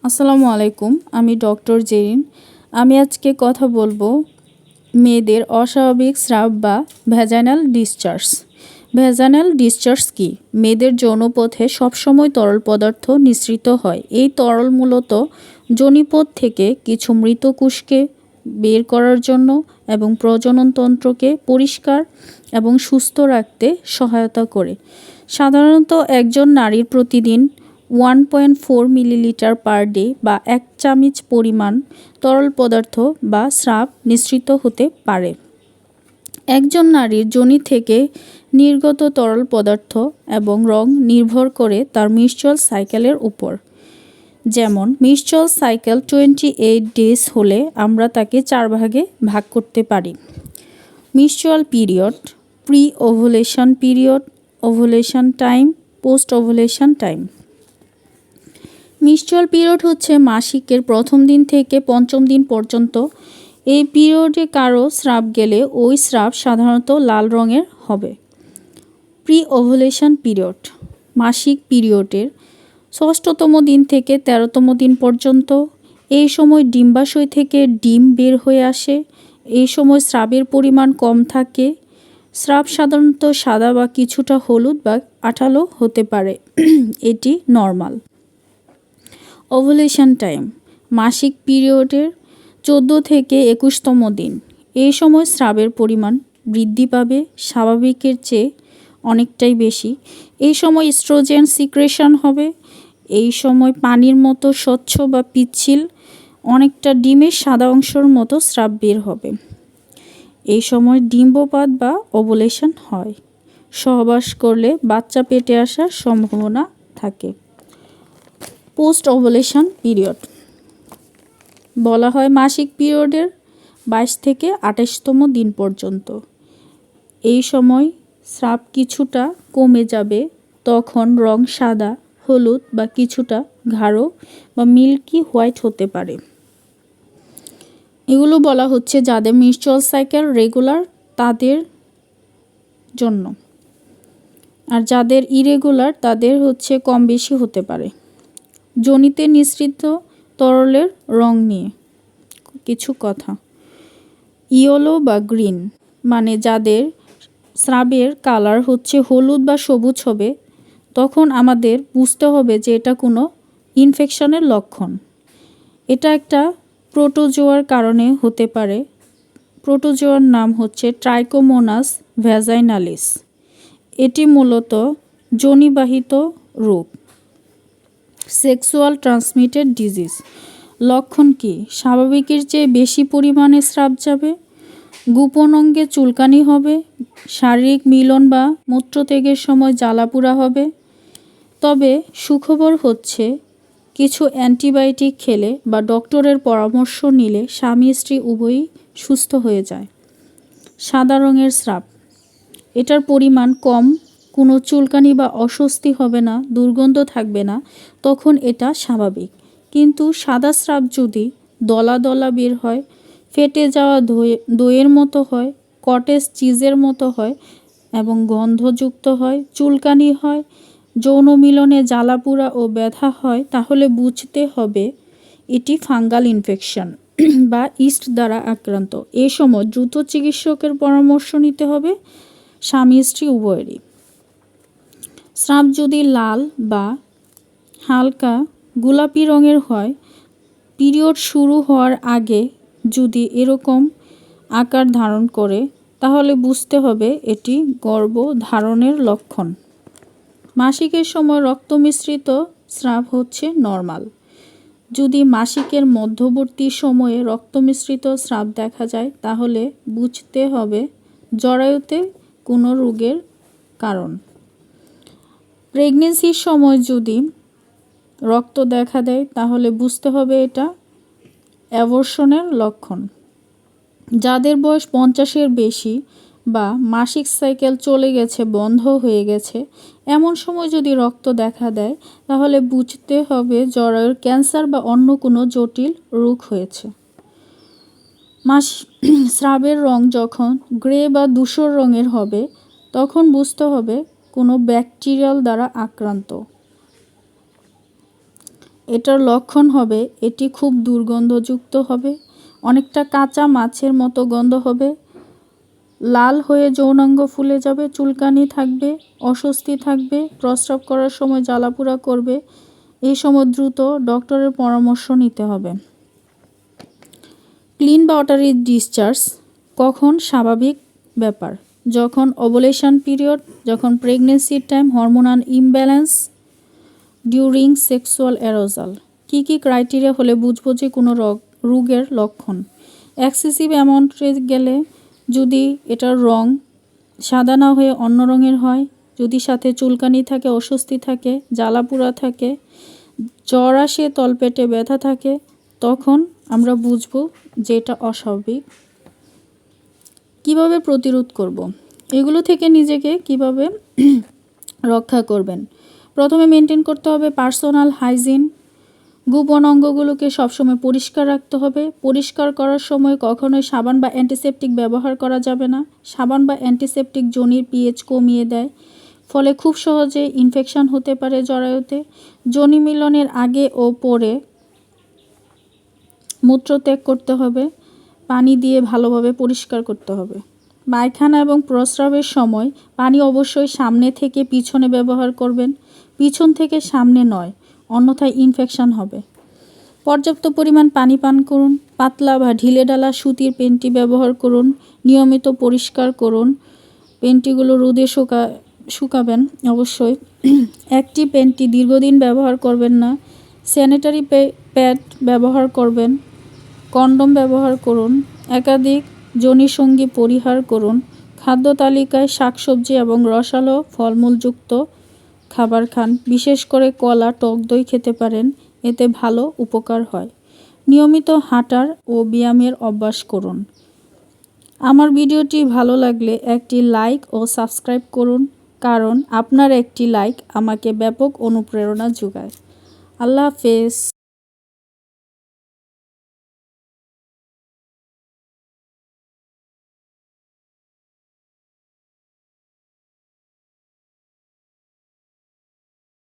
আসসালামু আলাইকুম। আমি ডক্টর জেরিন। আমি আজকে কথা বলবো মেয়েদের অস্বাভাবিক স্রাব বা ভ্যাজাইনাল ডিসচার্জ। ভ্যাজাইনাল ডিসচার্জ কি? মেয়েদের যৌনপথে সবসময় তরল পদার্থ নিঃসৃত হয়। এই তরল মূলত যোনিপথ থেকে কিছু মৃত কোষকে বের করার জন্য এবং প্রজননতন্ত্রকে পরিষ্কার এবং সুস্থ রাখতে সহায়তা করে। সাধারণত একজন নারীর প্রতিদিন 1.4 মিলিলিটার পার ডে বা 1 চামচ পরিমাণ তরল পদার্থ বা স্রাব নিঃসৃত হতে পারে। একজন নারীর যোনি থেকে নির্গত তরল পদার্থ এবং রং নির্ভর করে তার মেনস্ট্রুয়াল সাইকেলের উপর। যেমন মেনস্ট্রুয়াল সাইকেল 28 ডেজ হলে আমরা তাকে 4 ভাগে ভাগ করতে পারি। Menstrual period, pre ovulation period, ovulation time, post ovulation time. Menstrual period হচ্ছে মাসিকের প্রথম দিন থেকে পঞ্চম দিন পর্যন্ত। এই পিরিয়ডে কারো স্রাব গেলে ওই স্রাব সাধারণত লাল রঙের হবে। প্রি ওভুলেশন পিরিয়ড, মাসিক পিরিয়ডের 6তম দিন থেকে 13তম দিন পর্যন্ত। এই সময় ডিম্বাশয় থেকে ডিম বের হয়ে আসে। এই সময় স্রাবের পরিমাণ কম থাকে। স্রাব সাধারণত সাদা বা কিছুটা হলুদ বা আঠালো হতে পারে। এটি নর্মাল। ওভুলেশন টাইম, মাসিক পিরিয়ডের 14 থেকে 21তম দিন। এই সময় স্রাবের পরিমাণ বৃদ্ধি পাবে স্বাভাবিকের চেয়ে অনেকটাই বেশি। এই সময় ইস্ট্রোজেন সিক্রেশন হবে। এই সময় পানির মতো স্বচ্ছ বা পিচ্ছিল অনেকটা ডিমের সাদা অংশের মতো স্রাব বের হবে। এই সময় ডিম্বপাত বা ওভুলেশন হয়। সহবাস করলে বাচ্চা পেটে আসার সম্ভাবনা থাকে। পোস্ট ওভুলেশন পিরিয়ড বলা হয় মাসিক পিরিয়ডের 22 থেকে 28তম দিন পর্যন্ত। এই সময় স্রাব কিছুটা কমে যাবে। তখন রং সাদা, হলুদ বা কিছুটা গাঢ় বা মিল্কি হোয়াইট হতে পারে। এগুলো বলা হচ্ছে যাদের মেনস্ট্রুয়াল সাইকেল রেগুলার তাদের জন্য, আর যাদের ইরেগুলার তাদের কম বেশি হতে পারে। যোনিতে নিঃসৃত তরলের রং নিয়ে কিছু কথা। ইয়েলো বা গ্রিন মানে যাদের স্রাবের কালার হলুদ বা সবুজ হবে, তখন আমাদের বুঝতে হবে যে এটা কোনো ইনফেকশনের লক্ষণ। এটা একটা প্রোটোজোয়ার কারণে হতে পারে। প্রোটোজোয়ার নাম ট্রাইকোমোনাস ভ্যাজাইনালিস। এটি মূলত যোনিবাহিত রোগ, সেক্সুয়াল ট্রান্সমিটেড ডিজিজ। লক্ষণ কি? স্বাভাবিকের চেয়ে বেশি পরিমাণে স্রাব যাবে, গোপন অঙ্গে চুলকানি হবে, শারীরিক মিলন বা মূত্রত্যাগের সময় জ্বালাপোড়া হবে। তবে সুখবর হচ্ছে কিছু অ্যান্টিবায়োটিক খেলে বা ডক্টরের পরামর্শ নিলে স্বামী স্ত্রী উভয়ই সুস্থ হয়ে যায়। সাদা রঙের স্রাব, এটার পরিমাণ কম, কোনো চুলকানি বা অস্বস্তি হবে না, দুর্গন্ধ থাকবে না, তখন এটা স্বাভাবিক। কিন্তু সাদা স্রাব যদি দলা দলা বের হয়, ফেটে যাওয়া দইয়ের মতো হয়, কটেজ চিজের মতো হয় এবং গন্ধযুক্ত হয়, চুলকানি হয়, যৌন মিলনে জ্বালাপোড়া ও ব্যথা হয়, তাহলে বুঝতে হবে এটি ফাঙ্গাল ইনফেকশন বা ইস্ট দ্বারা আক্রান্ত। এই সময় দ্রুত চিকিৎসকের পরামর্শ নিতে হবে স্বামী স্ত্রী উভয়েরই। স্রাব যদি লাল বা হালকা গোলাপি রঙের হয়, পিরিয়ড শুরু হওয়ার আগে যদি এরকম আকার ধারণ করে, তাহলে বুঝতে হবে এটি গর্ভধারণের লক্ষণ। মাসিকের সময় রক্ত মিশ্রিত স্রাব নর্মাল। যদি মাসিকের মধ্যবর্তী সময়ে রক্ত মিশ্রিত স্রাব দেখা যায়, তাহলে বুঝতে হবে জরায়ুতে কোনো রোগের কারণ। প্রেগনেন্সির সময় যদি রক্ত দেখা দেয়, তাহলে বুঝতে হবে এটা অ্যাবর্শনের লক্ষণ। যাদের বয়স 50-এর বেশি বা মাসিক সাইকেল চলে গেছে, বন্ধ হয়ে গেছে, এমন সময় যদি রক্ত দেখা দেয়, তাহলে বুঝতে হবে জরায়ুর ক্যান্সার বা অন্য কোনো জটিল রোগ হয়েছে। স্রাবের রং যখন গ্রে বা ধূসর রঙের হবে, তখন বুঝতে হবে কোনো ব্যাকটেরিয়াল দ্বারা আক্রান্ত। এটার লক্ষণ হবে এটি খুব দুর্গন্ধযুক্ত হবে, অনেকটা কাঁচা মাছের মতো গন্ধ হবে, লাল হয়ে যৌনাঙ্গ ফুলে যাবে, চুলকানি থাকবে, অস্বস্তি থাকবে, প্রস্রাব করার সময় জ্বালাপোড়া করবে। এই সময় দ্রুত ডক্টরের পরামর্শ নিতে হবে। ক্লিন বা ওয়াটারি ডিসচার্জ কখন স্বাভাবিক ব্যাপার? যখন ওভুলেশন পিরিয়ড, যখন প্রেগনেন্সির time, hormonal imbalance, during sexual arousal. কী কী ক্রাইটেরিয়া হলে বুঝবো যে কোনো রোগের লক্ষণ? এক্সেসিভ অ্যামাউন্টে গেলে, যদি এটার রং সাদা না হয়ে অন্য রঙের হয়, যদি সাথে চুলকানি থাকে, অস্বস্তি থাকে, জ্বালাপোড়া থাকে, জ্বর আসে, তলপেটে ব্যথা থাকে, তখন আমরা বুঝবো যে এটা অস্বাভাবিক। কিভাবে প্রতিরোধ করব? এগুলো থেকে নিজেকে কিভাবে রক্ষা করবেন? প্রথমে মেনটেন করতে হবে পার্সোনাল হাইজিন। গোপন অঙ্গগুলোকে সবসময় পরিষ্কার রাখতে হবে। পরিষ্কার করার সময় কখনোই সাবান বা অ্যান্টিসেপটিক ব্যবহার করা যাবে না। সাবান বা অ্যান্টিসেপটিক যোনির পিএইচ কমিয়ে দেয়, ফলে খুব সহজে ইনফেকশন হতে পারে জরায়ুতে। যোনি মিলনের আগে ও পরে মূত্রত্যাগ করতে হবে, পানি দিয়ে ভালোভাবে পরিষ্কার করতে হবে। পায়খানা এবং প্রস্রাবের সময় পানি অবশ্যই সামনে থেকে পিছনে ব্যবহার করবেন, পিছন থেকে সামনে নয়, অন্যথায় ইনফেকশন হবে। পর্যাপ্ত পরিমাণ পানি পান করুন। পাতলা বা ঢিলেঢালা সুতির পেন্টি ব্যবহার করুন। নিয়মিত পরিষ্কার করুন। পেন্টিগুলো রোদে শুকাবেন অবশ্যই। একটি পেন্টি দীর্ঘদিন ব্যবহার করবেন না। স্যানিটারি প্যাড ব্যবহার করবেন। কন্ডোম ব্যবহার করুন। একাধিক যৌনসঙ্গী পরিহার করুন। খাদ্য তালিকায় শাকসবজি এবং রসালো ফলমূলযুক্ত খাবার খান। বিশেষ করে কলা, টক দই খেতে পারেন, এতে ভালো উপকার হয়। নিয়মিত হাঁটার ও ব্যায়ামের অভ্যাস করুন। আমার ভিডিওটি ভালো লাগলে একটি লাইক ও সাবস্ক্রাইব করুন, কারণ আপনার একটি লাইক আমাকে ব্যাপক অনুপ্রেরণা যোগায়। আল্লাহ হাফেজ।